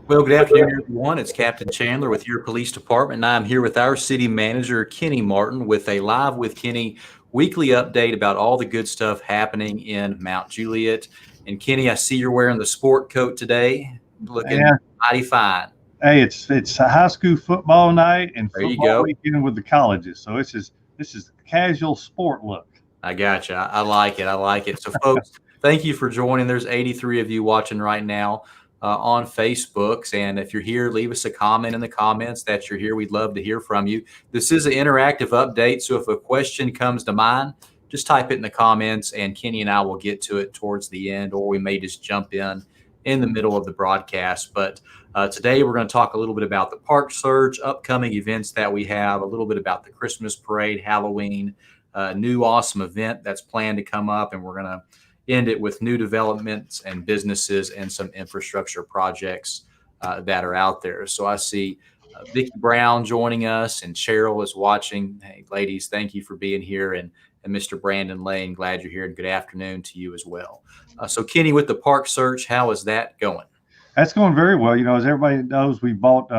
Well, good afternoon, everyone. It's Captain Chandler with your police department, and I'm here with our city manager, Kenny Martin, with a Live with Kenny weekly update about all the good stuff happening in Mount Juliet. And Kenny, I see you're wearing the sport coat today, looking Yeah. mighty fine. Hey, it's a high school football night and There you football go. weekend with the colleges. So this is casual sport look. I got you. I like it. I like it. So, folks, thank you for joining. There's 83 of you watching right now on Facebooks. And if you're here, leave us a comment in the comments that you're here. We'd love to hear from you. This is an interactive update. So, if a question comes to mind, just type it in the comments, and Kenny and I will get to it towards the end, or we may just jump in the middle of the broadcast. But today we're going to talk a little bit about the park surge, upcoming events that we have, a little bit about the Christmas parade, Halloween, new awesome event that's planned to come up, and we're going to end it with new developments and businesses and some infrastructure projects that are out there. So I see Vicki Brown joining us, and Cheryl is watching. Hey, ladies, thank you for being here, and Mr. Brandon Lane, glad you're here, and good afternoon to you as well. So Kenny, with the park search, how is that going? That's going very well. As everybody knows, we bought.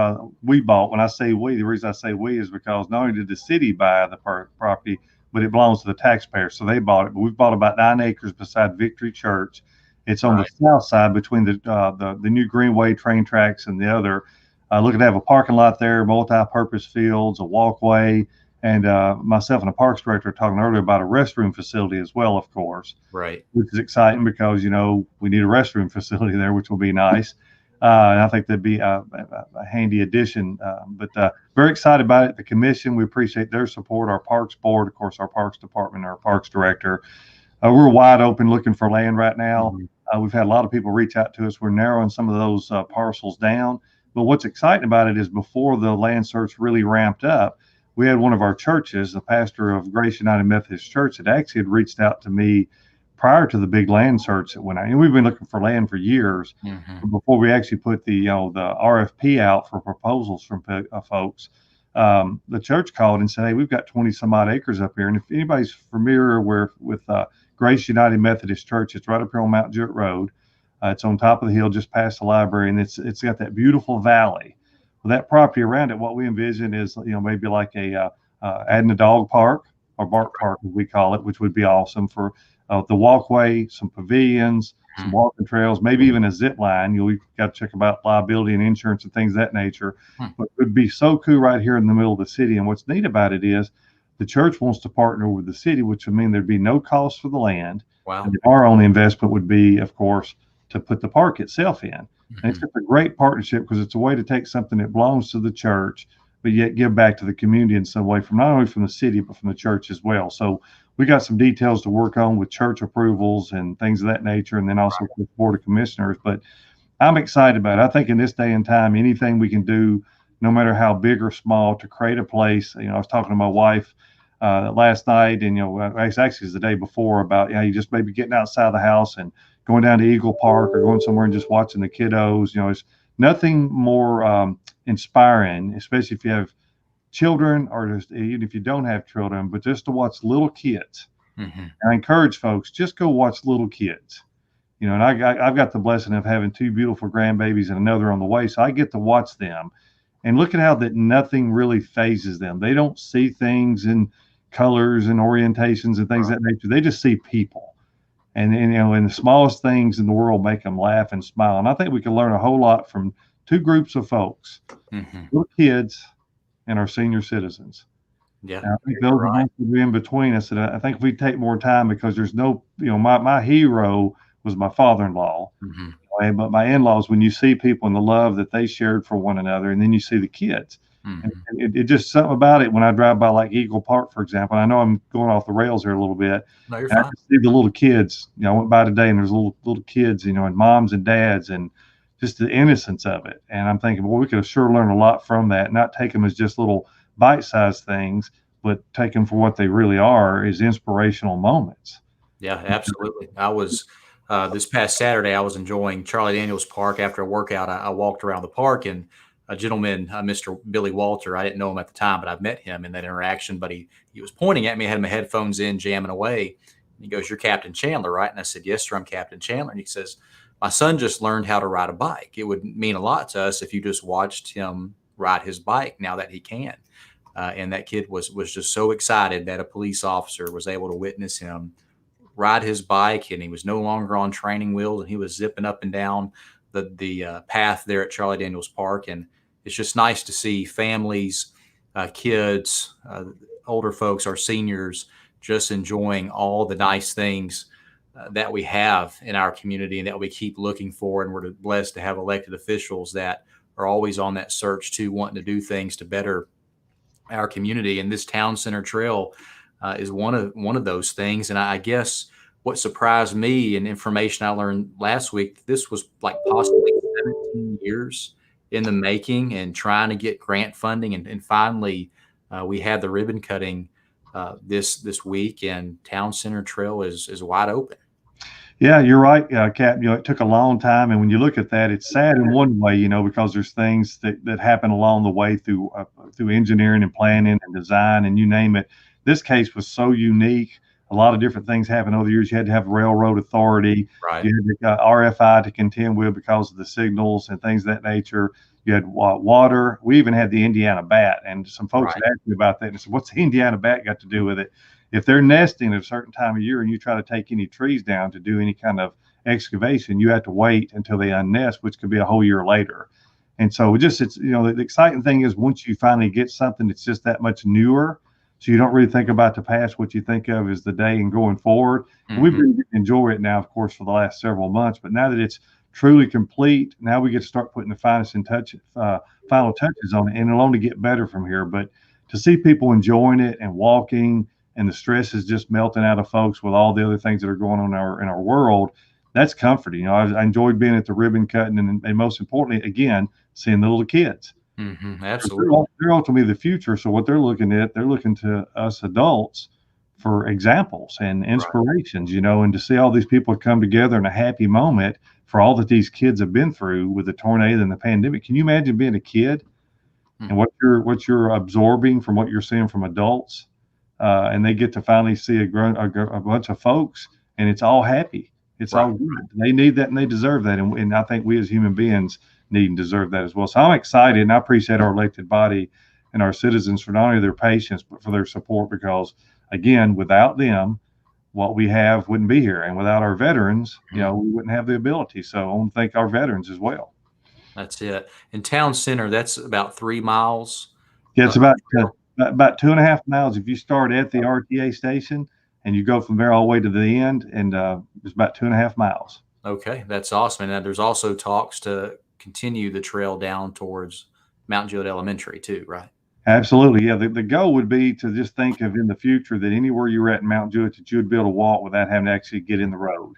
When I say we, the reason I say we is because not only did the city buy the property, but it belongs to the taxpayers, so they bought it. But we've bought about 9 acres beside Victory Church. It's on the south side between the new Greenway train tracks and the other. Looking to have a parking lot there, multi-purpose fields, a walkway, and myself and the parks director were talking earlier about a restroom facility as well, of course. Right. Which is exciting because, we need a restroom facility there, which will be nice. And I think that'd be a handy addition. But very excited about it. The commission, we appreciate their support. Our parks board, of course, our parks department, our parks director. We're wide open looking for land right now. We've had a lot of people reach out to us. We're narrowing some of those parcels down. But what's exciting about it is before the land search really ramped up, we had one of our churches, the pastor of Grace United Methodist Church, that actually had reached out to me prior to the big land search that went out. And we've been looking for land for years before we actually put the RFP out for proposals from folks. The church called and said, "Hey, we've got 20 some odd acres up here." And if anybody's familiar with Grace United Methodist Church, it's right up here on MtJuliet Road. It's on top of the hill just past the library, and it's got that beautiful valley. Well, that property around it, what we envision is, maybe like adding a dog park or bark park, as we call it, which would be awesome for the walkway, some pavilions, some walking trails, maybe even a zip line. We've got to check about liability and insurance and things of that nature. But it would be so cool right here in the middle of the city. And what's neat about it is the church wants to partner with the city, which would mean there'd be no cost for the land. Wow. And our only investment would be, of course, to put the park itself in. And it's just a great partnership because it's a way to take something that belongs to the church, but yet give back to the community in some way, from not only from the city, but from the church as well. So we got some details to work on with church approvals and things of that nature, and then also with the Board of Commissioners. But I'm excited about it. I think in this day and time, anything we can do, no matter how big or small, to create a place. I was talking to my wife last night, and actually it was the day before, about you just maybe getting outside the house and going down to Eagle Park or going somewhere and just watching the kiddos. It's nothing more inspiring, especially if you have children, or just even if you don't have children, but just to watch little kids. And I encourage folks, just go watch little kids. And I've got the blessing of having 2 beautiful grandbabies and another on the way, so I get to watch them and look at how that nothing really phases them. They don't see things in colors and orientations and things of that nature. They just see people. And the smallest things in the world make them laugh and smile. And I think we can learn a whole lot from 2 groups of folks, little kids and our senior citizens. Yeah. And I think those are in between us. And I think if we take more time, because there's no, my hero was my father-in-law. But my in-laws, when you see people and the love that they shared for one another, and then you see the kids, and it just something about it when I drive by like Eagle Park, for example. I know I'm going off the rails here a little bit. No, you're fine. I see the little kids. I went by today, and there's little kids, and moms and dads, and just the innocence of it. And I'm thinking, well, we could have sure learned a lot from that. Not take them as just little bite-sized things, but take them for what they really are, is inspirational moments. Yeah, absolutely. I was this past Saturday, I was enjoying Charlie Daniels Park. After a workout, I walked around the park, and a gentleman, Mr. Billy Walter, I didn't know him at the time, but I've met him in that interaction. But he was pointing at me. I had my headphones in, jamming away. And he goes, "You're Captain Chandler, right?" And I said, "Yes, sir, I'm Captain Chandler." And he says, my son just learned how to ride a bike. It would mean a lot to us if you just watched him ride his bike now that he can. And that kid was just so excited that a police officer was able to witness him ride his bike, and he was no longer on training wheels, and he was zipping up and down the path there at Charlie Daniels Park. And it's just nice to see families, kids, older folks, our seniors, just enjoying all the nice things that we have in our community and that we keep looking for. And we're blessed to have elected officials that are always on that search to wanting to do things to better our community. And this town center trail is one of those things. And I guess what surprised me and information I learned last week, this was like possibly 17 years in the making and trying to get grant funding. And finally, we had the ribbon cutting this week, and town center trail is wide open. Yeah, you're right, Cap. It took a long time, and when you look at that, it's sad in one way, because there's things that happen along the way through engineering and planning and design and you name it. This case was so unique. A lot of different things happened over the years. You had to have railroad authority. Right. You had RFI to contend with because of the signals and things of that nature. You had water. We even had the Indiana bat, and some folks had asked me about that and said, "What's the Indiana bat got to do with it?" If they're nesting at a certain time of year and you try to take any trees down to do any kind of excavation, you have to wait until they unnest, which could be a whole year later. And so it's the exciting thing is once you finally get something that's just that much newer, so you don't really think about the past. What you think of is the day and going forward. Mm-hmm. We've been enjoying it now, of course, for the last several months, but now that it's truly complete, now we get to start putting the finest final touches on it, and it'll only get better from here. But to see people enjoying it and walking, and the stress is just melting out of folks with all the other things that are going on in our world, that's comforting. I enjoyed being at the ribbon cutting, and most importantly, again, seeing the little kids. Mm-hmm, absolutely. They're ultimately the future. So what they're looking to us adults for examples and inspirations, and to see all these people come together in a happy moment for all that these kids have been through with the tornado and the pandemic. Can you imagine being a kid and what you're absorbing from what you're seeing from adults? And they get to finally see a bunch of folks, and it's all happy. It's all good. They need that, and they deserve that. And I think we as human beings need and deserve that as well. So I'm excited, and I appreciate our elected body and our citizens for not only their patience, but for their support, because, again, without them, what we have wouldn't be here. And without our veterans, we wouldn't have the ability. So I want to thank our veterans as well. That's it. In town center, that's about 3 miles. Yeah, it's about 2.5 miles if you start at the RTA station and you go from there all the way to the end, and it's about 2.5 miles. Okay, that's awesome. And there's also talks to continue the trail down towards MtJuliet Elementary too, right? Absolutely. Yeah, the goal would be to just think of in the future that anywhere you're at in MtJuliet that you would be able to walk without having to actually get in the road.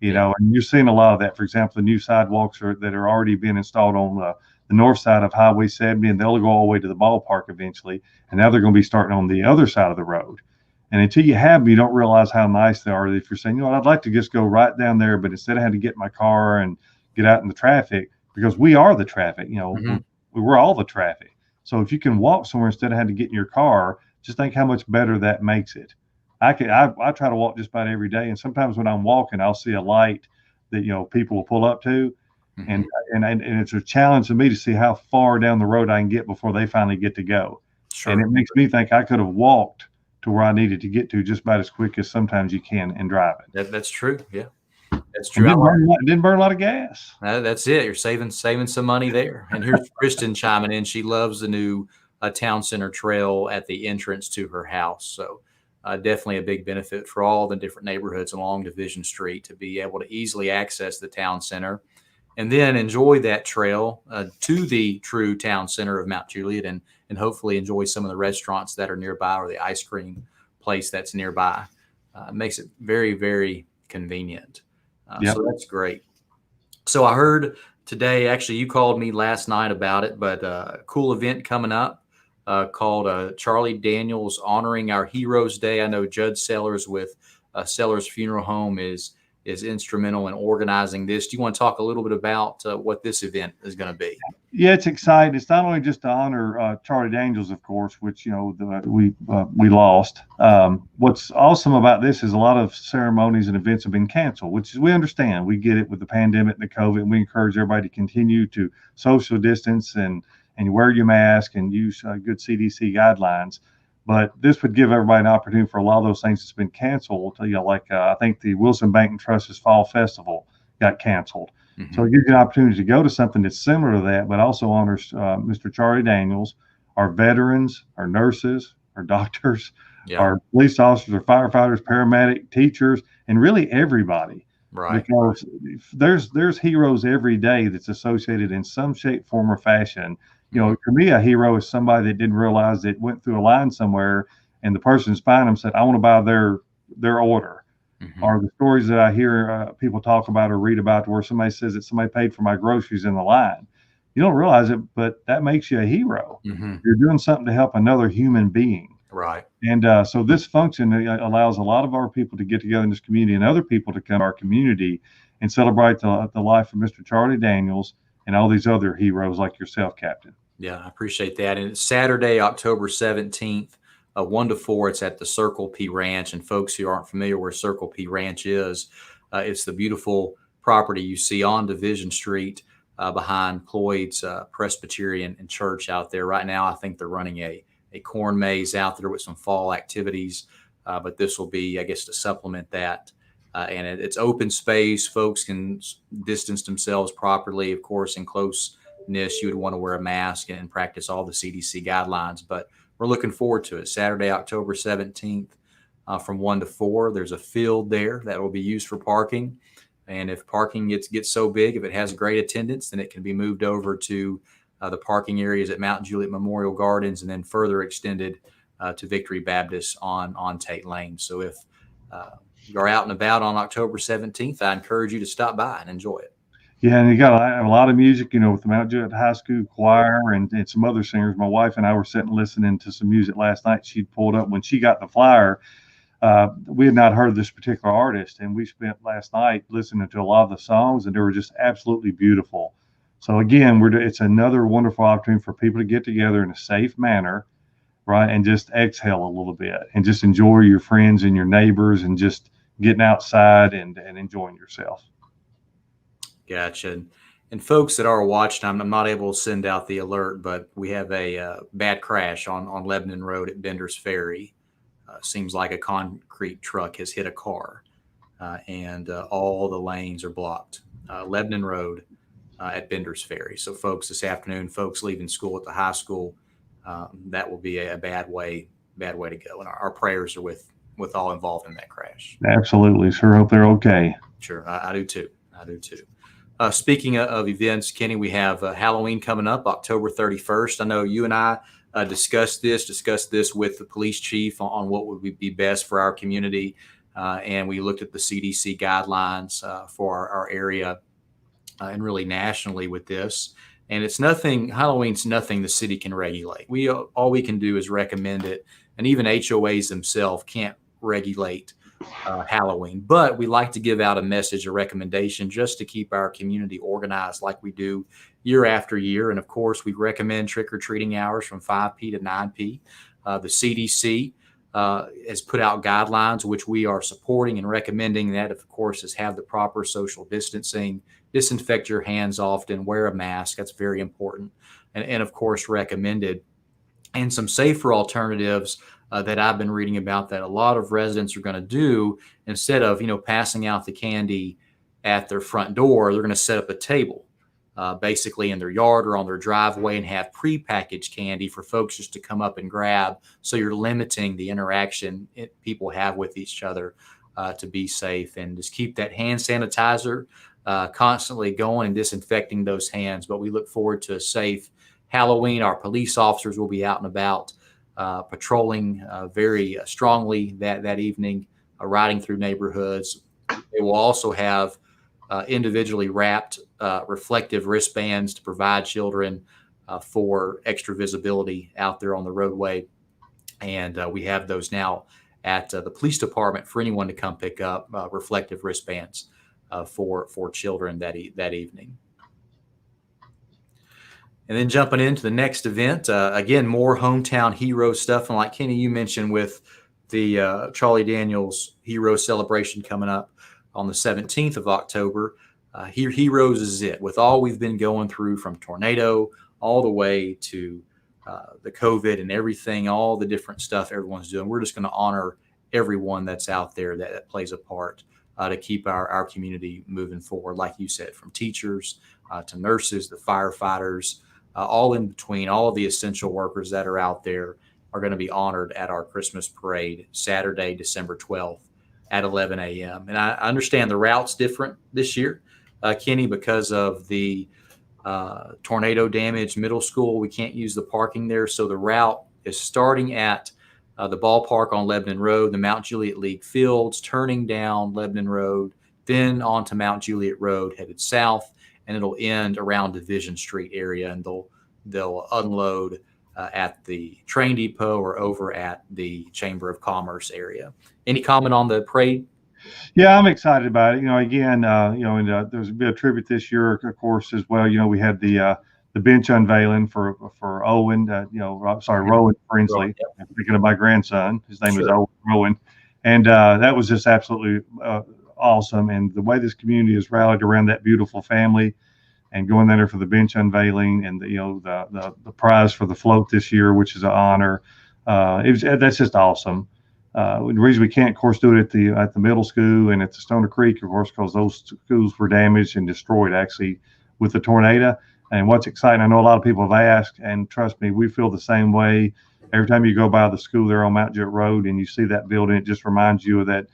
And you're seeing a lot of that. For example, the new sidewalks that are already being installed on the north side of Highway 70, and they'll go all the way to the ballpark eventually. And now they're going to be starting on the other side of the road. And until you have them, you don't realize how nice they are. If you're saying, I'd like to just go right down there, but instead of having to get in my car and get out in the traffic, because we are the traffic, we're all the traffic. So if you can walk somewhere instead of having to get in your car, just think how much better that makes it. I try to walk just about every day, and sometimes when I'm walking, I'll see a light that people will pull up to, and it's a challenge to me to see how far down the road I can get before they finally get to go. Sure. And it makes me think I could have walked to where I needed to get to just about as quick as sometimes you can in driving. That's true. Yeah, that's true. Didn't burn a lot of gas. That's it. You're saving some money there. And here's Kristen chiming in. She loves the new town center trail at the entrance to her house. So definitely a big benefit for all the different neighborhoods along Division Street to be able to easily access the town center and then enjoy that trail to the true town center of MtJuliet, and hopefully enjoy some of the restaurants that are nearby or the ice cream place that's nearby. Makes it very, very convenient. So that's great. So I heard today, actually, you called me last night about it, but a cool event coming up called Charlie Daniels Honoring Our Heroes Day. I know Judd Sellers with Sellers Funeral Home is is instrumental in organizing this. Do you want to talk a little bit about what this event is going to be? Yeah, it's exciting. It's not only just to honor Charlie Daniels, of course, which we lost. What's awesome about this is a lot of ceremonies and events have been canceled, which is, we understand. We get it with the pandemic and the COVID, and we encourage everybody to continue to social distance and wear your mask and use good CDC guidelines. But this would give everybody an opportunity for a lot of those things that's been canceled. I think the Wilson Bank and Trust's Fall Festival got canceled. Mm-hmm. So it gives you an opportunity to go to something that's similar to that, but also honors Mr. Charlie Daniels, our veterans, our nurses, our doctors, our police officers, our firefighters, paramedic, teachers, and really everybody. Right. Because there's heroes every day that's associated in some shape, form, or fashion. For me, a hero is somebody that didn't realize it went through a line somewhere, and the person's behind them said, "I want to buy their order." Mm-hmm. Or the stories that I hear people talk about or read about, where somebody says that somebody paid for my groceries in the line. You don't realize it, but that makes you a hero. Mm-hmm. You're doing something to help another human being. Right. And so this function allows a lot of our people to get together in this community and other people to come to our community and celebrate the life of Mr. Charlie Daniels and all these other heroes like yourself, Captain. Yeah, I appreciate that. And it's Saturday, October 17th. 1 to 4, it's at the Circle P Ranch. And folks who aren't familiar where Circle P Ranch is, it's the beautiful property you see on Division Street behind Cloyd's Presbyterian and Church out there. Right now, I think they're running a corn maze out there with some fall activities, but this will be, I guess, to supplement that. And it's open space. Folks can distance themselves properly. Of course, in closeness, you would want to wear a mask and practice all the CDC guidelines, but we're looking forward to it. Saturday, October 17th from 1 to 4. There's a field there that will be used for parking. And if parking gets so big, if it has great attendance, then it can be moved over to the parking areas at MtJuliet Memorial Gardens and then further extended to Victory Baptist on Tate Lane. So if you're out and about on October 17th, I encourage you to stop by and enjoy it. Yeah, and you got a lot of music, with the MtJuliet High School Choir and some other singers. My wife and I were sitting listening to some music last night. She pulled up when she got the flyer. We had not heard this particular artist, and we spent last night listening to a lot of the songs, and they were just absolutely beautiful. So again, it's another wonderful opportunity for people to get together in a safe manner, right, and just exhale a little bit and just enjoy your friends and your neighbors and just getting outside and enjoying yourself. Gotcha. And folks that are watching, I'm not able to send out the alert, but we have a bad crash on Lebanon Road at Bender's Ferry. Seems like a concrete truck has hit a car, and all the lanes are blocked. Lebanon Road at Bender's Ferry. So folks, this afternoon, folks leaving school at the high school, that will be a bad way to go. And our prayers are with all involved in that crash. Absolutely. Sure hope they're okay. Sure. I do too. Speaking of events, Kenny, we have Halloween coming up, October 31st. I know you and I discussed this with the police chief on what would be best for our community. And we looked at the CDC guidelines for our area and really nationally with this. And Halloween's nothing the city can regulate. All we can do is recommend it. And even HOAs themselves can't regulate Halloween, but we like to give out a message, a recommendation, just to keep our community organized like we do year after year. And of course, we recommend trick-or-treating hours from 5 p.m. to 9 p.m. The CDC has put out guidelines, which we are supporting and recommending. That, of course, is have the proper social distancing, disinfect your hands often, wear a mask. That's very important. And of course, recommended. And some safer alternatives that I've been reading about that a lot of residents are going to do, instead of, passing out the candy at their front door, they're going to set up a table basically in their yard or on their driveway and have prepackaged candy for folks just to come up and grab. So you're limiting the interaction people have with each other to be safe, and just keep that hand sanitizer constantly going and disinfecting those hands. But we look forward to a safe Halloween. Our police officers will be out and about patrolling very strongly that evening, riding through neighborhoods. They will also have individually wrapped reflective wristbands to provide children for extra visibility out there on the roadway. And we have those now at the police department for anyone to come pick up reflective wristbands for children that evening. And then jumping into the next event, again, more hometown hero stuff. And like Kenny, you mentioned with the Charlie Daniels Hero Celebration coming up on the 17th of October. Heroes is it. With all we've been going through, from tornado all the way to the COVID and everything, all the different stuff everyone's doing, we're just going to honor everyone that's out there that plays a part to keep our community moving forward. Like you said, from teachers to nurses, the firefighters, all in between, all of the essential workers that are out there are going to be honored at our Christmas parade, Saturday, December 12th at 11 a.m. And I understand the route's different this year, Kenny, because of the tornado damaged middle school. We can't use the parking there. So the route is starting at the ballpark on Lebanon Road, the MtJuliet League fields, turning down Lebanon Road, then onto MtJuliet Road, headed south, and it'll end around Division Street area, and they'll unload at the train depot or over at the Chamber of Commerce area. Any comment on the parade? Yeah, I'm excited about it. Again, and there's a bit of tribute this year, of course, as well. We had the bench unveiling for Owen. Rowan Brinsley. I'm thinking of my grandson. His name is Owen Rowan, and that was just absolutely awesome. And the way this community has rallied around that beautiful family, and going there for the bench unveiling, and the prize for the float this year, which is an honor. That's just awesome. The reason we can't, of course, do it at the middle school and at the Stoner Creek, of course, because those schools were damaged and destroyed actually with the tornado. And what's exciting, I know a lot of people have asked, and trust me, we feel the same way. Every time you go by the school there on MtJuliet Road and you see that building, it just reminds you of that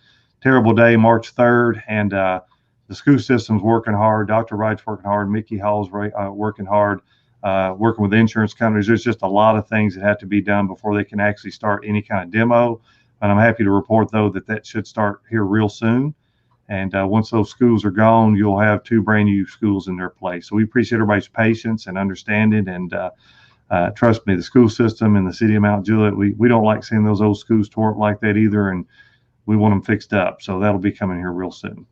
terrible day, March 3rd. And the school system's working hard. Dr. Wright's working hard. Mickey Hall's working hard, working with insurance companies. There's just a lot of things that have to be done before they can actually start any kind of demo. And I'm happy to report, though, that should start here real soon. And once those schools are gone, you'll have 2 brand new schools in their place. So we appreciate everybody's patience and understanding. And trust me, the school system in the city of MtJuliet, we don't like seeing those old schools tore up like that either. And we want them fixed up. So that'll be coming here real soon.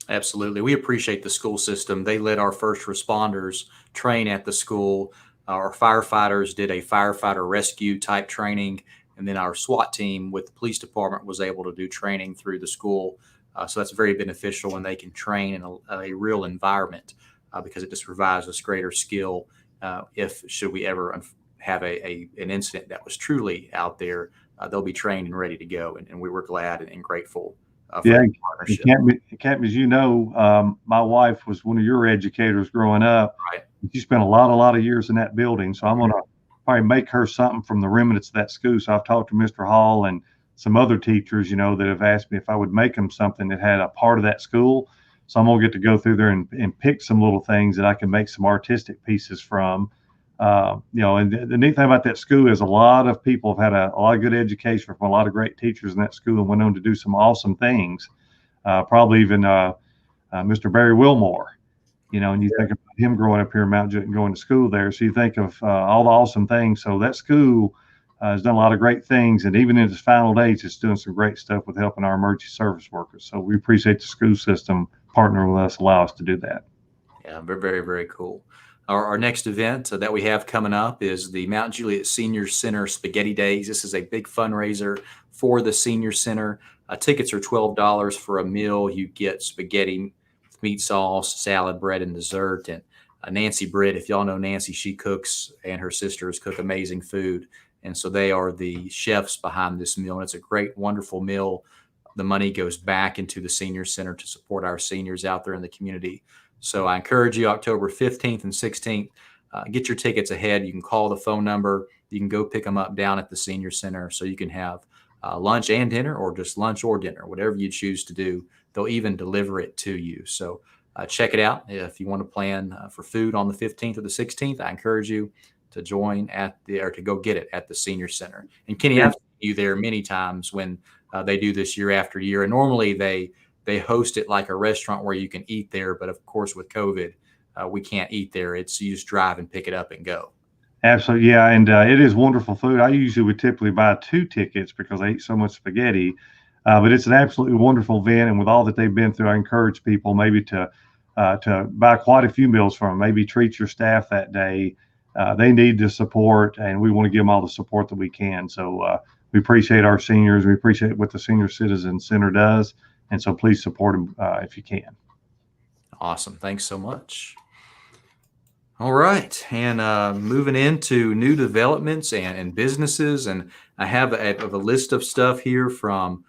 Absolutely. We appreciate the school system. They let our first responders train at the school. Our firefighters did a firefighter rescue type training. And then our SWAT team with the police department was able to do training through the school. So that's very beneficial when they can train in a real environment because it just provides us greater skill should we ever have an incident that was truly out there, they'll be trained and ready to go. And we were glad and grateful for the partnership. Captain, as you know, my wife was one of your educators growing up. Right. She spent a lot of years in that building. So I'm going to probably make her something from the remnants of that school. So I've talked to Mr. Hall and some other teachers, that have asked me if I would make them something that had a part of that school. So I'm going to get to go through there and pick some little things that I can make some artistic pieces from. And the neat thing about that school is a lot of people have had a lot of good education from a lot of great teachers in that school and went on to do some awesome things. Probably even Mr. Barry Wilmore. And you think about him growing up here in MtJuliet and going to school there. So you think of all the awesome things. So that school has done a lot of great things. And even in its final days, it's doing some great stuff with helping our emergency service workers. So we appreciate the school system partnering with us, allow us to do that. Yeah, very, very, very cool. Our next event that we have coming up is the MtJuliet Senior Center Spaghetti Days. This is a big fundraiser for the Senior Center. Tickets are $12 for a meal. You get spaghetti, meat sauce, salad, bread, and dessert. And Nancy Britt, if y'all know Nancy, she cooks, and her sisters cook amazing food. And so they are the chefs behind this meal. And it's a great, wonderful meal. The money goes back into the Senior Center to support our seniors out there in the community. So I encourage you, October 15th and 16th, get your tickets ahead. You can call the phone number. You can go pick them up down at the Senior Center so you can have lunch and dinner, or just lunch or dinner, whatever you choose to do. They'll even deliver it to you. So check it out. If you want to plan for food on the 15th or the 16th, I encourage you to join to go get it at the Senior Center. And Kenny, I've seen you there many times when they do this year after year. And normally they host it like a restaurant where you can eat there. But of course, with COVID, we can't eat there. You just drive and pick it up and go. Absolutely, yeah, and it is wonderful food. I usually would typically buy 2 tickets because I eat so much spaghetti, but it's an absolutely wonderful event. And with all that they've been through, I encourage people maybe to buy quite a few meals from them. Maybe treat your staff that day. They need the support, and we want to give them all the support that we can. So we appreciate our seniors. We appreciate what the Senior Citizen Center does, and so please support them if you can. Awesome. Thanks so much. All right. And moving into new developments and businesses. And I have a list of stuff here from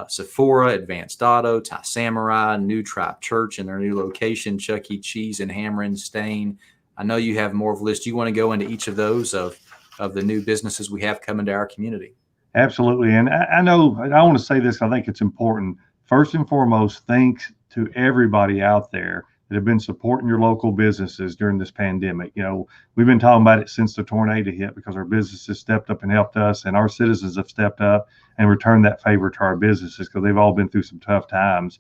Sephora, Advanced Auto, Thai Samurai, New Tribe Church in their new location, Chuck E. Cheese and Hammer and Stain. I know you have more of a list. You want to go into each of those of the new businesses we have coming to our community? Absolutely. And I know I want to say this. I think it's important. First and foremost, thanks to everybody out there that have been supporting your local businesses during this pandemic. You know, we've been talking about it since the tornado hit because our businesses stepped up and helped us, and our citizens have stepped up and returned that favor to our businesses because they've all been through some tough times.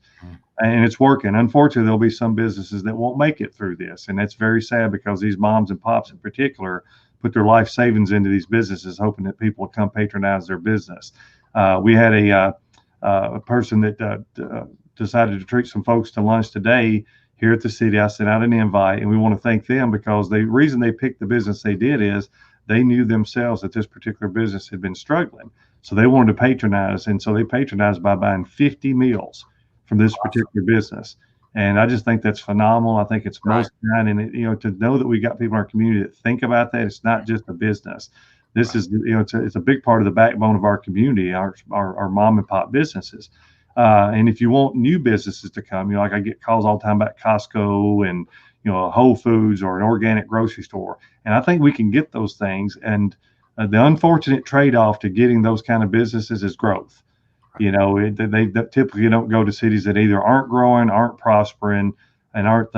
And it's working. Unfortunately, there'll be some businesses that won't make it through this. And that's very sad because these moms and pops in particular put their life savings into these businesses, hoping that people will come patronize their business. We had a person that decided to treat some folks to lunch today here at the city. I sent out an invite, and we want to thank them because the reason they picked the business they did is they knew themselves that this particular business had been struggling. So they wanted to patronize, and so they patronized by buying 50 meals from this particular business. And I just think that's phenomenal. I think it's most kind, and to know that we got people in our community that think about that. It's not just a business. This is, it's a big part of the backbone of our community, our mom and pop businesses. And if you want new businesses to come, like I get calls all the time about Costco and Whole Foods or an organic grocery store, and I think we can get those things. And the unfortunate trade-off to getting those kind of businesses is growth. They typically don't go to cities that either aren't growing, aren't prospering, and aren't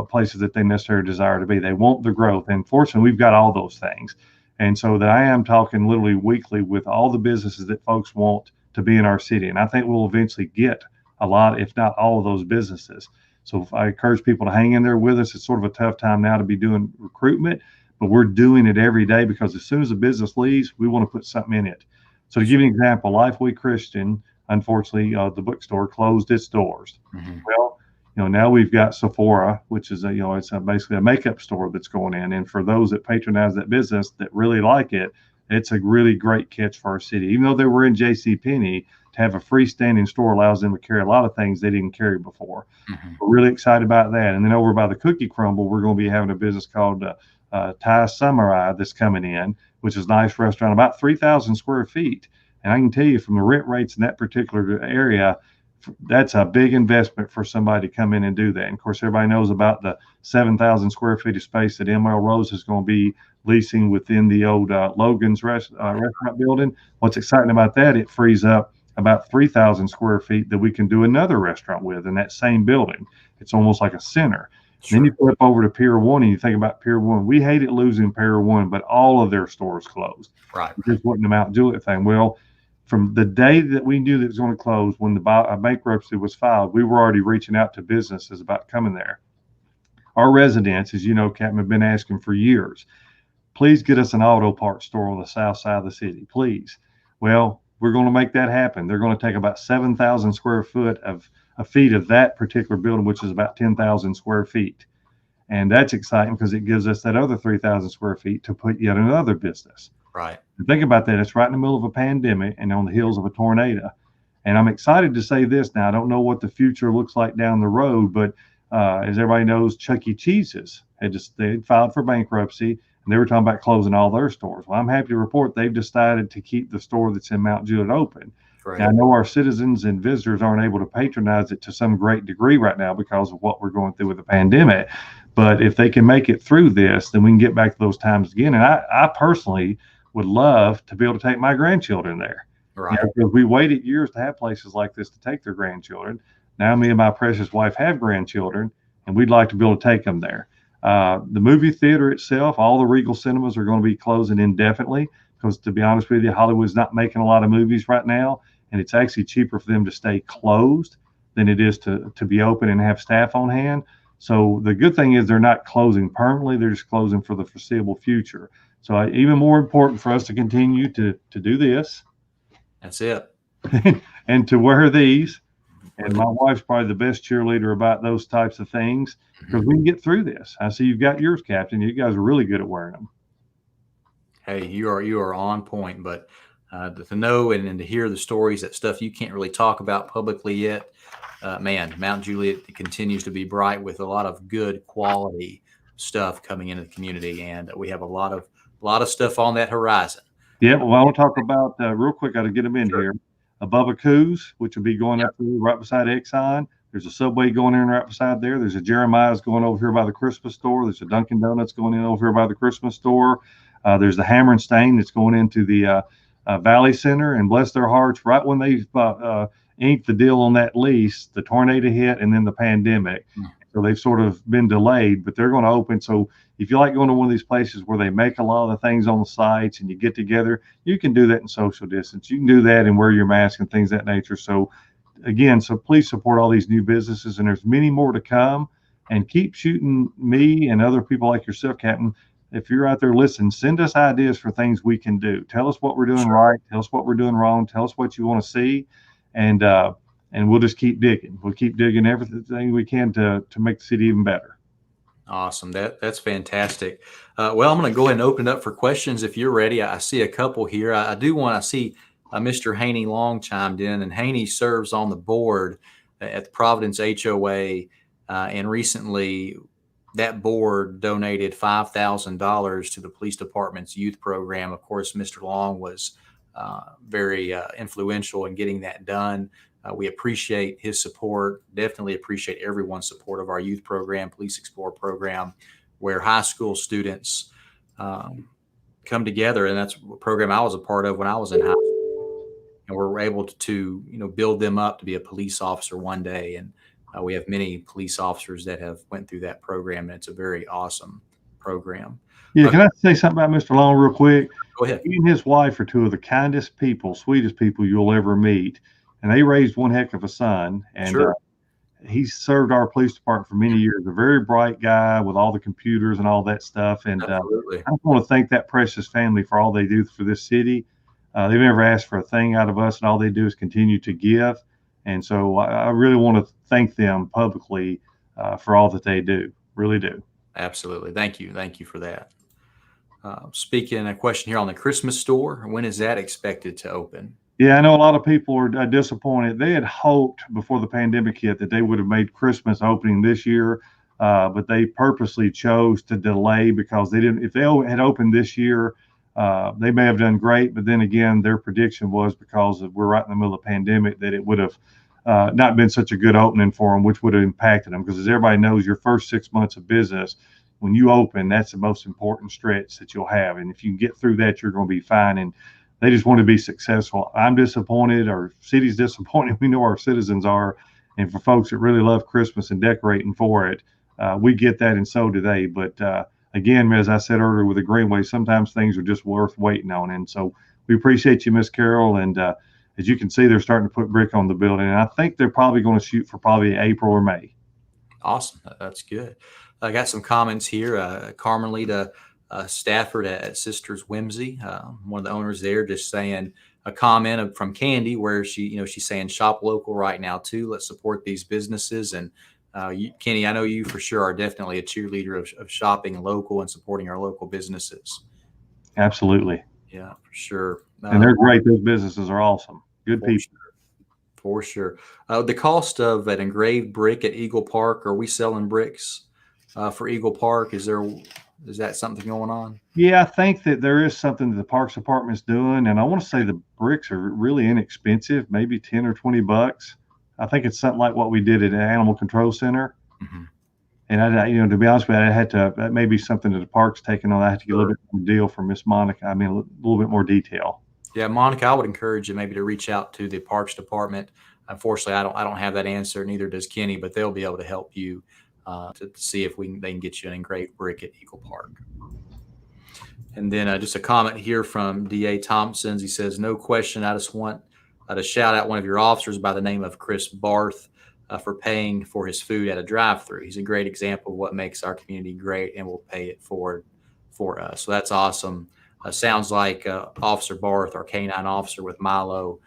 places that they necessarily desire to be. They want the growth, and fortunately, we've got all those things. And so that I am talking literally weekly with all the businesses that folks want to be in our city, and I think we'll eventually get a lot, if not all of those businesses. So I encourage people to hang in there with us. It's sort of a tough time now to be doing recruitment, but we're doing it every day because as soon as the business leaves, we want to put something in it. So to give you an example, Lifeway Christian, unfortunately, the bookstore closed its doors. Well, now we've got Sephora, which is it's basically a makeup store that's going in. And for those that patronize that business that really like it, it's a really great catch for our city. Even though they were in JCPenney, to have a freestanding store allows them to carry a lot of things they didn't carry before. We're really excited about that. And then over by the Cookie Crumble, we're going to be having a business called Thai Samurai that's coming in, which is a nice restaurant, about 3,000 square feet. And I can tell you from the rent rates in that particular area, that's a big investment for somebody to come in and do that. And of course, everybody knows about the 7,000 square feet of space that ML Rose is going to be leasing within the old Logan's restaurant building. What's exciting about that, it frees up about 3,000 square feet that we can do another restaurant with in that same building. It's almost like a center. Sure. Then you flip over to Pier 1 and you think about Pier 1. We hated losing Pier 1, but all of their stores closed. Right. It just wasn't the MtJuliet thing. Well, from the day that we knew that it was going to close, when the bankruptcy was filed, we were already reaching out to businesses about coming there. Our residents, as you know, Captain, have been asking for years, please get us an auto parts store on the south side of the city, please. Well, we're going to make that happen. They're going to take about 7,000 square feet of that particular building, which is about 10,000 square feet. And that's exciting because it gives us that other 3,000 square feet to put yet another business. Right. And think about that. It's right in the middle of a pandemic and on the heels of a tornado. And I'm excited to say this now. I don't know what the future looks like down the road, but as everybody knows, Chuck E. Cheese's they filed for bankruptcy, and they were talking about closing all their stores. Well, I'm happy to report they've decided to keep the store that's in MtJuliet open. Right. Now, I know our citizens and visitors aren't able to patronize it to some great degree right now because of what we're going through with the pandemic. But if they can make it through this, then we can get back to those times again. And I personally would love to be able to take my grandchildren there. Right. Because we waited years to have places like this to take their grandchildren. Now me and my precious wife have grandchildren, and we'd like to be able to take them there. The movie theater itself, all the Regal cinemas are going to be closing indefinitely because, to be honest with you, Hollywood's not making a lot of movies right now, and it's actually cheaper for them to stay closed than it is to be open and have staff on hand. So the good thing is they're not closing permanently; they're just closing for the foreseeable future. So even more important for us to continue to do this That's it. and to wear these. And my wife's probably the best cheerleader about those types of things because we can get through this. I see you've got yours, Captain. You guys are really good at wearing them. Hey, you are on point, but to know and to hear the stories, that stuff you can't really talk about publicly yet, man, MtJuliet continues to be bright with a lot of good quality stuff coming into the community, and we have a lot of stuff on that horizon. Yeah, well, I want to talk about real quick. I got to get them in Sure. here. Above a Coos, which will be going Yep. up right beside Exxon. There's a Subway going in right beside there. There's a Jeremiah's going over here by the Christmas store. There's a Dunkin' Donuts going in over here by the Christmas store. There's the Hammer and Stain that's going into the Valley Center. And bless their hearts, right when they inked the deal on that lease, the tornado hit and then the pandemic. So they've sort of been delayed, but they're going to open. So if you like going to one of these places where they make a lot of the things on the sites and you get together, you can do that in social distance. You can do that and wear your mask and things of that nature. So again, so please support all these new businesses, and there's many more to come. And keep shooting me and other people like yourself, Captain. If you're out there listening, send us ideas for things we can do. Tell us what we're doing right. Tell us what we're doing wrong. Tell us what you want to see. And we'll just keep digging. We'll keep digging everything we can to make the city even better. Awesome. That's fantastic. Well, I'm going to go ahead and open it up for questions if you're ready. I see a couple here. I do want to see Mr. Haney Long chimed in, and Haney serves on the board at the Providence HOA, and recently that board donated $5,000 to the police department's youth program. Of course, Mr. Long was very influential in getting that done. We appreciate his support, definitely appreciate everyone's support of our youth program, Police Explorer program, where high school students come together. And that's a program I was a part of when I was in high school. And we're able to build them up to be a police officer one day. And we have many police officers that have went through that program, and it's a very awesome program. Yeah, can I say something about Mr. Long real quick? Go ahead. He and his wife are two of the kindest people, sweetest people you'll ever meet. And they raised one heck of a son. And Sure. He's served our police department for many years. A very bright guy with all the computers and all that stuff. And I just want to thank that precious family for all they do for this city. They've never asked for a thing out of us, and all they do is continue to give. And so I really want to thank them publicly for all that they do. Really do. Absolutely. Thank you. Thank you for that. Speaking a question here on the Christmas store, when is that expected to open? Yeah, I know a lot of people are disappointed. They had hoped before the pandemic hit that they would have made Christmas opening this year, but they purposely chose to delay because they didn't. If they had opened this year, they may have done great. But then again, their prediction was because we're right in the middle of the pandemic that it would have not been such a good opening for them, which would have impacted them. Because as everybody knows, your first 6 months of business, when you open, that's the most important stretch that you'll have. And if you can get through that, you're going to be fine. And they just want to be successful. I'm disappointed. Our city's disappointed. We know our citizens are. And for folks that really love Christmas and decorating for it, we get that, and so do they. But again, as I said earlier with the Greenway, sometimes things are just worth waiting on. And so we appreciate you, Miss Carol. And as you can see, they're starting to put brick on the building. And I think they're probably going to shoot for probably April or May. Awesome. That's good. I got some comments here. Carmelita Stafford at Sisters Whimsy, one of the owners there, just saying a comment from Candy where she's saying shop local right now too. Let's support these businesses. And Kenny, I know you for sure are definitely a cheerleader of shopping local and supporting our local businesses. Absolutely. Yeah, for sure. And they're great. Those businesses are awesome. Good people. For sure. The cost of an engraved brick at Eagle Park, are we selling bricks for Eagle Park? Is that something going on? Yeah, I think that there is something that the Parks Department's doing, and I want to say the bricks are really inexpensive, maybe 10 or 20 bucks. I think it's something like what we did at an Animal Control Center. Mm-hmm. And to be honest with you, that may be something that the park's taking on. I had to get a little bit more deal from Miss Monica. I mean, a little bit more detail. Yeah, Monica, I would encourage you maybe to reach out to the Parks Department. Unfortunately, I don't have that answer. Neither does Kenny, but they'll be able to help you to see if they can get you an engraved brick at Eagle Park. And then just a comment here from D.A. Thompson's. He says, no question, I just want to shout out one of your officers by the name of Chris Barth. for paying for his food at a drive-through. He's a great example of what makes our community great and will pay it forward for us. So that's awesome. Sounds like Officer Barth, our K-9 officer with Milo,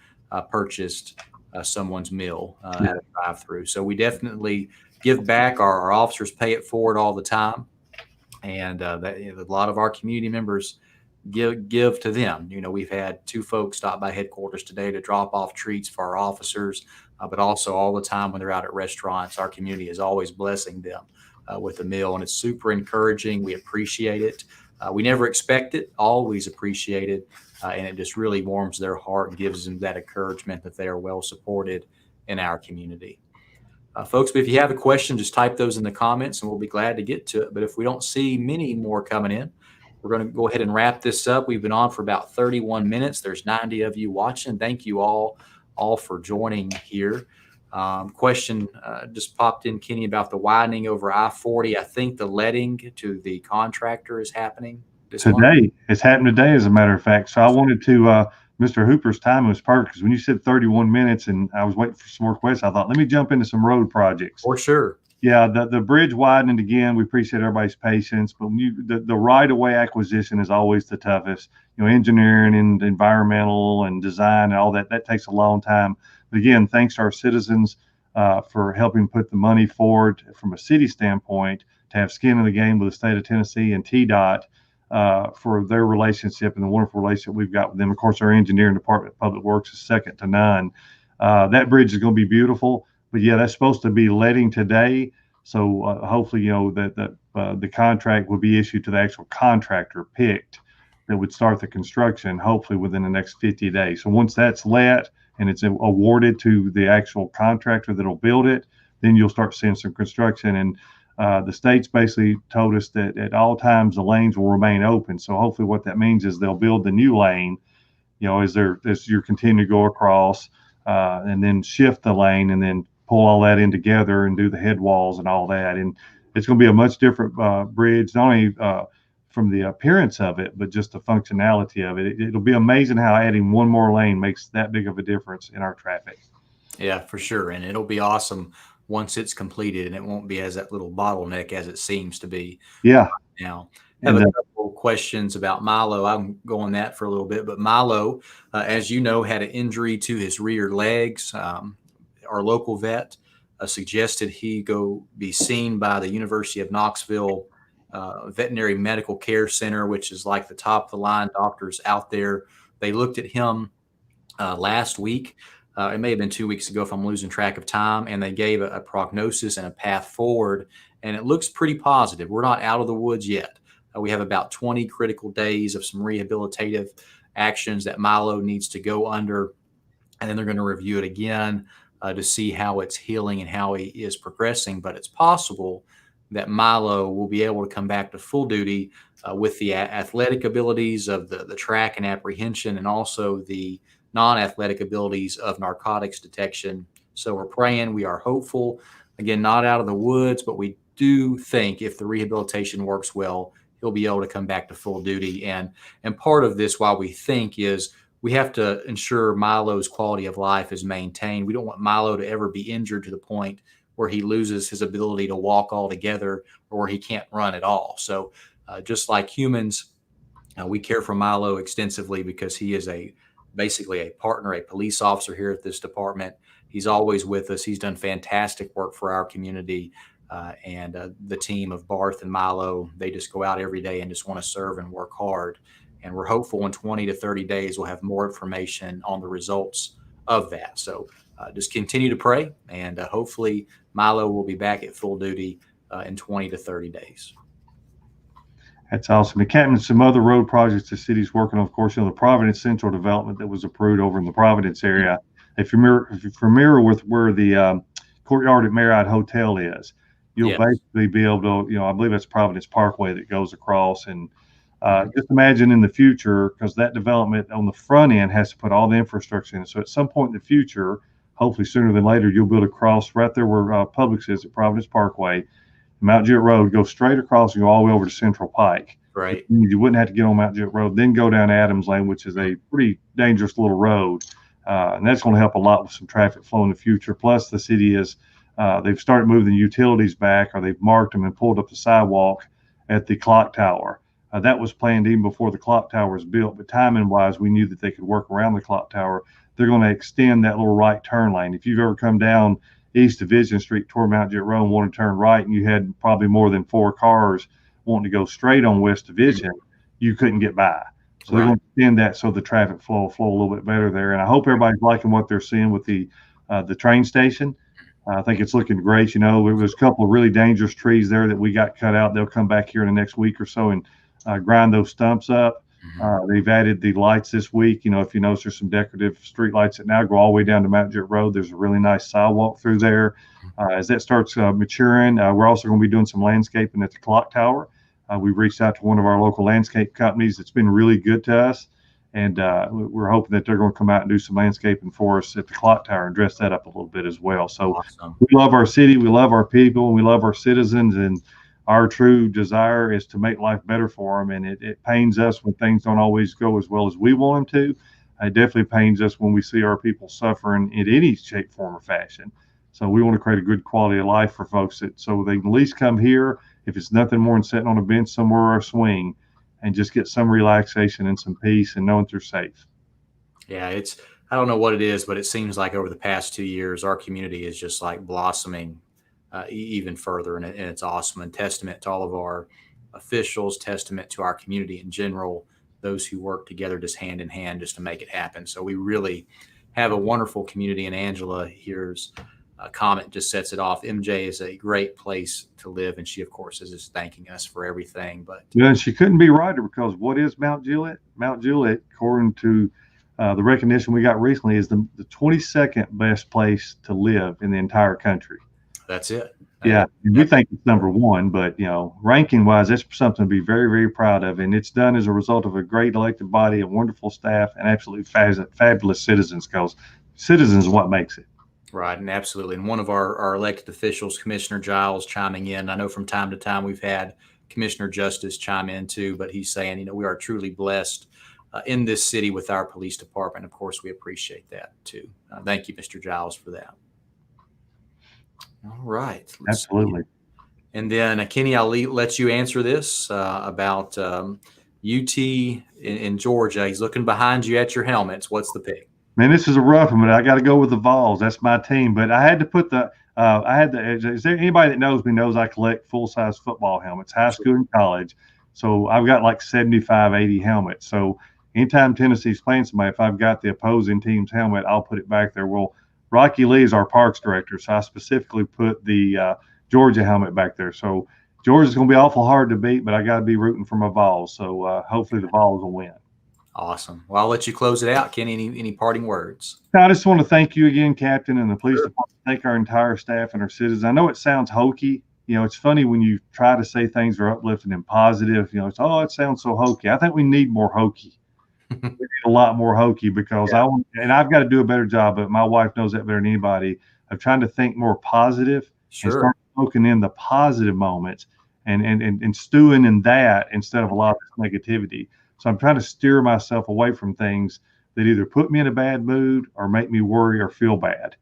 purchased someone's meal at a drive-through. So we definitely give back. Our officers pay it forward all the time, and a lot of our community members give to them. We've had 2 folks stop by headquarters today to drop off treats for our officers, but also all the time when they're out at restaurants, our community is always blessing them with a meal, and it's super encouraging. We appreciate it. We never expect it, always appreciate it, and it just really warms their heart and gives them that encouragement that they are well supported in our community. Folks, if you have a question, just type those in the comments and we'll be glad to get to it. But if we don't see many more coming in, we're going to go ahead and wrap this up. We've been on for about 31 minutes. There's 90 of you watching. Thank you all for joining here. Question just popped in, Kenny, about the widening over I-40. I think the letting to the contractor is happening today. Month. It's happened today, as a matter of fact. So I wanted to, Mr. Hooper's time was perfect, because when you said 31 minutes and I was waiting for some more questions, I thought, let me jump into some road projects. For sure. Yeah, the bridge widening again. We appreciate everybody's patience, but the right-of-way acquisition is always the toughest. Engineering and environmental and design and all that takes a long time. But again, thanks to our citizens for helping put the money forward from a city standpoint to have skin in the game with the state of Tennessee and TDOT for their relationship and the wonderful relationship we've got with them. Of course, our engineering department of public works is second to none. That bridge is going to be beautiful. But yeah, that's supposed to be letting today. So hopefully, that the contract will be issued to the actual contractor picked that would start the construction, hopefully within the next 50 days. So once that's let and it's awarded to the actual contractor that'll build it, then you'll start seeing some construction. And the state's basically told us that at all times the lanes will remain open. So hopefully what that means is they'll build the new lane, as you're continuing to go across, and then shift the lane and then pull all that in together and do the head walls and all that. And it's going to be a much different bridge, not only from the appearance of it, but just the functionality of it. It'll be amazing how adding one more lane makes that big of a difference in our traffic. Yeah, for sure. And it'll be awesome once it's completed, and it won't be as that little bottleneck as it seems to be. Yeah. Now, I have a couple questions about Milo. I'm going that for a little bit, but Milo, as you know, had an injury to his rear legs. Our local vet suggested he go be seen by the University of Knoxville Veterinary Medical Care Center, which is like the top of the line doctors out there. They looked at him last week. It may have been 2 weeks ago if I'm losing track of time, and they gave a prognosis and a path forward, and it looks pretty positive. We're not out of the woods yet. We have about 20 critical days of some rehabilitative actions that Milo needs to go under, and then they're going to review it again to see how it's healing and how he is progressing. But it's possible that Milo will be able to come back to full duty with the athletic abilities of the track and apprehension, and also the non-athletic abilities of narcotics detection. So we're praying, we are hopeful. Again, not out of the woods, but we do think if the rehabilitation works well, he'll be able to come back to full duty. And part of this, while we think, is we have to ensure Milo's quality of life is maintained. We don't want Milo to ever be injured to the point where he loses his ability to walk altogether or where he can't run at all. So just like humans, we care for Milo extensively because he is basically a partner, a police officer here at this department. He's always with us. He's done fantastic work for our community. And the team of Barth and Milo, they just go out every day and just want to serve and work hard. And we're hopeful in 20 to 30 days we'll have more information on the results of that. So just continue to pray, and hopefully Milo will be back at full duty in 20 to 30 days. That's awesome. And Captain, some other road projects the city's working on, of course, the Providence Central development that was approved over in the Providence area. If you're familiar with where the Courtyard at Marriott Hotel is, you'll basically be able to, I believe that's Providence Parkway that goes across. And just imagine in the future, because that development on the front end has to put all the infrastructure in. So at some point in the future, hopefully sooner than later, you'll be able to cross right there where Publix is at Providence Parkway, MtJuliet Road, go straight across and go all the way over to Central Pike. Right. You wouldn't have to get on MtJuliet Road, then go down Adams Lane, which is a pretty dangerous little road. And that's going to help a lot with some traffic flow in the future. Plus, the city is they've started moving the utilities back, or they've marked them and pulled up the sidewalk at the clock tower. That was planned even before the clock tower was built, but timing wise, we knew that they could work around the clock tower. They're going to extend that little right turn lane. If you've ever come down East Division Street toward MtJuliet Road and wanted to turn right, and you had probably more than 4 cars wanting to go straight on West Division, you couldn't get by. So they're going to extend that so the traffic flow a little bit better there. And I hope everybody's liking what they're seeing with the train station. I think it's looking great. You know, there was a couple of really dangerous trees there that we got cut out. They'll come back here in the next week or so and grind those stumps up. They've added the lights this week. You know, if you notice, there's some decorative street lights that now go all the way down to MtJuliet Road. There's a really nice sidewalk through there. As that starts maturing, we're also going to be doing some landscaping at the clock tower. We've reached out to one of our local landscape companies that's been really good to us. And we're hoping that they're going to come out and do some landscaping for us at the clock tower and dress that up a little bit as well. So awesome. We love our city, we love our people, and we love our citizens. And our true desire is to make life better for them. And it pains us when things don't always go as well as we want them to. It definitely pains us when we see our people suffering in any shape, form, or fashion. So we want to create a good quality of life for folks so they can at least come here, if it's nothing more than sitting on a bench somewhere or a swing, and just get some relaxation and some peace and knowing they're safe. Yeah, I don't know what it is, but it seems like over the past 2 years, our community is just like blossoming even further. And it's awesome, and testament to all of our officials, testament to our community in general, those who work together just hand in hand just to make it happen. So we really have a wonderful community. And Angela here's a comment just sets it off. MJ is a great place to live, and she, of course, is just thanking us for everything. But yeah, she couldn't be righter, because what is MtJuliet? MtJuliet, according to the recognition we got recently, is the 22nd best place to live in the entire country. That's it. Yeah, we think it's number 1, but ranking wise, that's something to be very, very proud of, and it's done as a result of a great elected body, a wonderful staff, and absolutely fabulous citizens. Because citizens is what makes it. Right, and absolutely. And one of our elected officials, Commissioner Giles, chiming in. I know from time to time we've had Commissioner Justice chime in too, but he's saying, we are truly blessed in this city with our police department. Of course, we appreciate that too. Thank you, Mr. Giles, for that. All right. Absolutely. And then, Kenny, I'll let you answer this about UT in Georgia. He's looking behind you at your helmets. What's the pick? Man, this is a rough one, but I got to go with the Vols. That's my team. But I had to put is there anybody that knows me knows I collect full-size football helmets, high school and college. So I've got like 75, 80 helmets. So anytime Tennessee's playing somebody, if I've got the opposing team's helmet, I'll put it back there. Well, Rocky Lee is our parks director, so I specifically put the Georgia helmet back there. So Georgia's going to be awful hard to beat, but I got to be rooting for my Vols. So hopefully the Vols will win. Awesome. Well, I'll let you close it out, Kenny. Any parting words? I just want to thank you again, Captain, and the police department. Thank our entire staff and our citizens. I know it sounds hokey. It's funny when you try to say things are uplifting and positive. It sounds so hokey. I think we need more hokey. We need a lot more hokey, because I've got to do a better job, but my wife knows that better than anybody, of trying to think more positive. Sure. And start soaking in the positive moments and stewing in that instead of a lot of negativity. So I'm trying to steer myself away from things that either put me in a bad mood or make me worry or feel bad,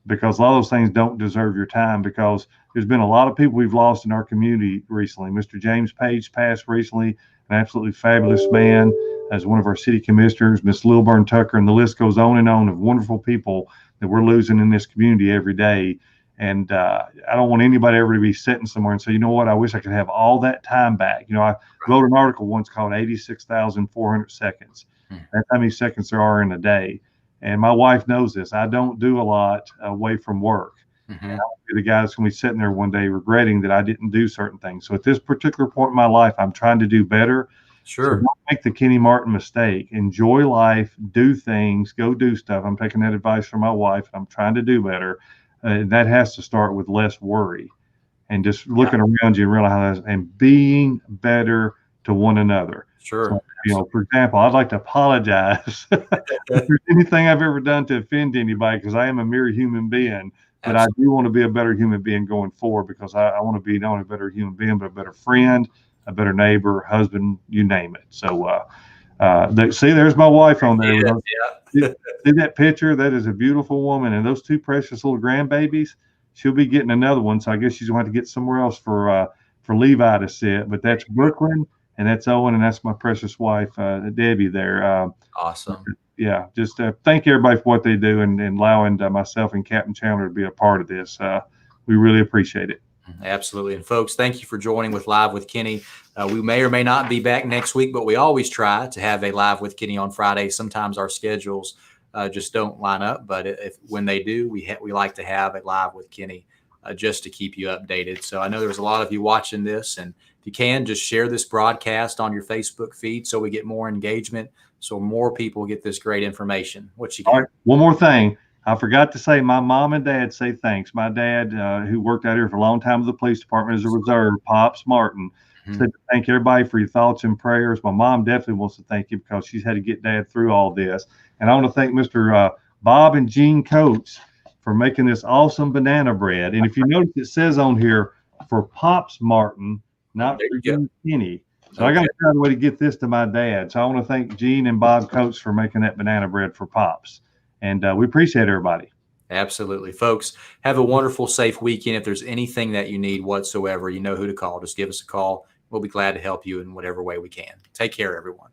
because a lot of those things don't deserve your time, because there's been a lot of people we've lost in our community recently. Mr. James Page passed recently, an absolutely fabulous man, as one of our city commissioners, Miss Lilburn Tucker, and the list goes on and on of wonderful people that we're losing in this community every day. And I don't want anybody ever to be sitting somewhere and say, you know what, I wish I could have all that time back. I wrote an article once called 86,400 seconds. That's how many seconds there are in a day. And my wife knows this. I don't do a lot away from work. And I'll be the guy that's going to be sitting there one day regretting that I didn't do certain things. So at this particular point in my life, I'm trying to do better. Sure. So don't make the Kenny Martin mistake. Enjoy life, do things, go do stuff. I'm taking that advice from my wife, and I'm trying to do better. That has to start with less worry and just looking around you and realizing and being better to one another. Sure. So, for example, I'd like to apologize if there's anything I've ever done to offend anybody, because I am a mere human being. But I do want to be a better human being going forward, because I want to be not only a better human being, but a better friend, a better neighbor, husband, you name it. So see, there's my wife on there. See that picture? That is a beautiful woman. And those two precious little grandbabies, she'll be getting another one. So I guess she's going to have to get somewhere else for Levi to sit. But that's Brooklyn, and that's Owen, and that's my precious wife, Debbie there. Awesome. Yeah, just thank everybody for what they do and allowing myself and Captain Chandler to be a part of this. We really appreciate it. Absolutely. And folks, thank you for joining with Live with Kenny. We may or may not be back next week, but we always try to have a Live with Kenny on Friday. Sometimes our schedules just don't line up, but when they do, we like to have a Live with Kenny just to keep you updated. So I know there's a lot of you watching this, and if you can, just share this broadcast on your Facebook feed so we get more engagement, so more people get this great information. What you got? All right, one more thing. I forgot to say, my mom and dad say thanks. My dad, who worked out here for a long time with the police department as a reserve, Pops Martin, said to thank everybody for your thoughts and prayers. My mom definitely wants to thank you because she's had to get Dad through all this. And I want to thank Mr. Bob and Jean Coates for making this awesome banana bread. And if you notice, it says on here for Pops Martin, not for Kenny. So I got to find a way to get this to my dad. So I want to thank Jean and Bob Coates for making that banana bread for Pops. And we appreciate everybody. Absolutely. Folks, have a wonderful, safe weekend. If there's anything that you need whatsoever, you know who to call. Just give us a call. We'll be glad to help you in whatever way we can. Take care, everyone.